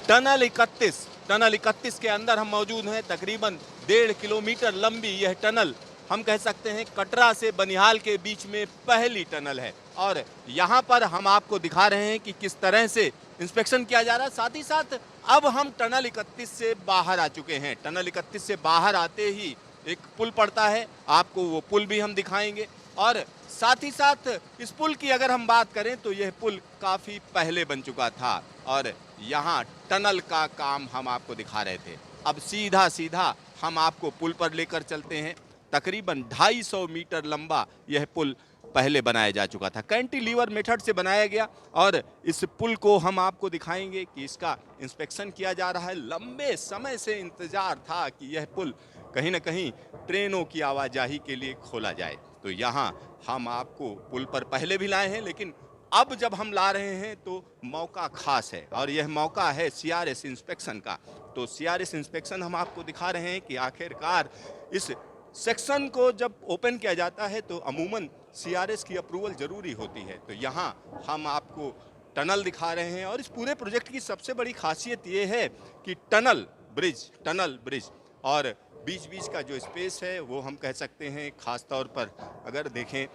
Tunnel 31 के अंदर हम मौजूद हैं। तकरीबन 1.5 किलोमीटर लंबी यह टनल हम कह सकते हैं कटरा से बनिहाल के बीच में पहली टनल है। और यहाँ पर हम आपको दिखा रहे हैं कि किस तरह से इंस्पेक्शन किया जा रहा है। साथ ही साथ अब हम टनल 31 से बाहर आ चुके हैं। टनल 31 से बाहर आते ही एक पुल पड़ता है, आपको वो पुल भी हम दिखाएंगे। और साथ ही साथ इस पुल की अगर हम बात करें तो यह पुल काफ़ी पहले बन चुका था और यहाँ टनल का काम हम आपको दिखा रहे थे। अब सीधा सीधा हम आपको पुल पर लेकर चलते हैं। तकरीबन 250 मीटर लंबा यह पुल पहले बनाया जा चुका था, कैंटिलीवर मेथड से बनाया गया। और इस पुल को हम आपको दिखाएंगे कि इसका इंस्पेक्शन किया जा रहा है। लंबे समय से इंतजार था कि यह पुल कहीं ना कहीं ट्रेनों की आवाजाही के लिए खोला जाए। तो यहाँ हम आपको पुल पर पहले भी लाए हैं, लेकिन अब जब हम ला रहे हैं तो मौका खास है और यह मौका है सीआरएस इंस्पेक्शन का। तो सीआरएस इंस्पेक्शन हम आपको दिखा रहे हैं कि आखिरकार इस सेक्शन को जब ओपन किया जाता है तो अमूमन सीआरएस की अप्रूवल जरूरी होती है। तो यहाँ हम आपको टनल दिखा रहे हैं और इस पूरे प्रोजेक्ट की सबसे बड़ी खासियत ये है कि टनल ब्रिज और बीच बीच का जो स्पेस है वो हम कह सकते हैं, खास तौर पर अगर देखें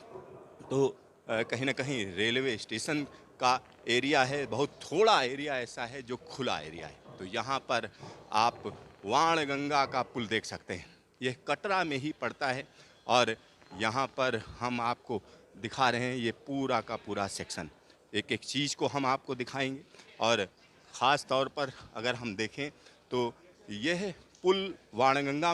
तो कहीं ना कहीं रेलवे स्टेशन का एरिया है। बहुत थोड़ा एरिया ऐसा है जो खुला एरिया है। तो यहाँ पर आप वाणगंगा का पुल देख सकते हैं, यह कटरा में ही पड़ता है। और यहाँ पर हम आपको दिखा रहे हैं ये पूरा का पूरा सेक्शन, एक एक चीज़ को हम आपको दिखाएंगे। और ख़ास तौर पर अगर हम देखें तो यह पुल वाणगंगा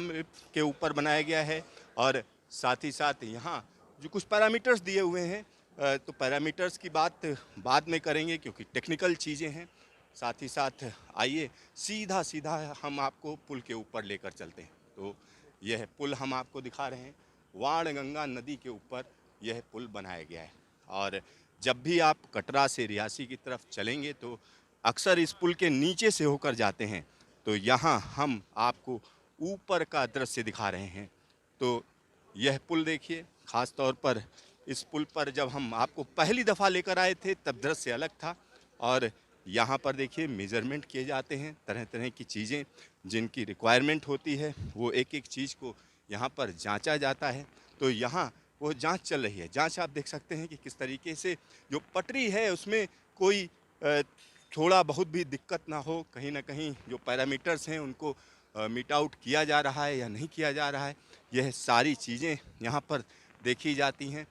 के ऊपर बनाया गया है। और साथ ही साथ यहाँ जो कुछ पैरामीटर्स दिए हुए हैं, तो पैरामीटर्स की बात बाद में करेंगे क्योंकि टेक्निकल चीज़ें हैं। साथ ही साथ आइए सीधा सीधा हम आपको पुल के ऊपर लेकर चलते हैं। तो यह पुल हम आपको दिखा रहे हैं, वाणगंगा नदी के ऊपर यह पुल बनाया गया है। और जब भी आप कटरा से रियासी की तरफ चलेंगे तो अक्सर इस पुल के नीचे से होकर जाते हैं। तो यहाँ हम आपको ऊपर का दृश्य दिखा रहे हैं। तो यह पुल देखिए, ख़ास तौर पर इस पुल पर जब हम आपको पहली दफ़ा लेकर आए थे तब दृश्य अलग था। और यहाँ पर देखिए मेजरमेंट किए जाते हैं, तरह तरह की चीज़ें जिनकी रिक्वायरमेंट होती है वो एक एक चीज़ को यहाँ पर जांचा जाता है। तो यहाँ वो जांच चल रही है। जांच आप देख सकते हैं कि किस तरीके से जो पटरी है उसमें कोई थोड़ा बहुत भी दिक्कत ना हो, कहीं ना कहीं जो पैरामीटर्स हैं उनको मीट आउट किया जा रहा है या नहीं किया जा रहा है, यह सारी चीज़ें यहाँ पर देखी जाती हैं।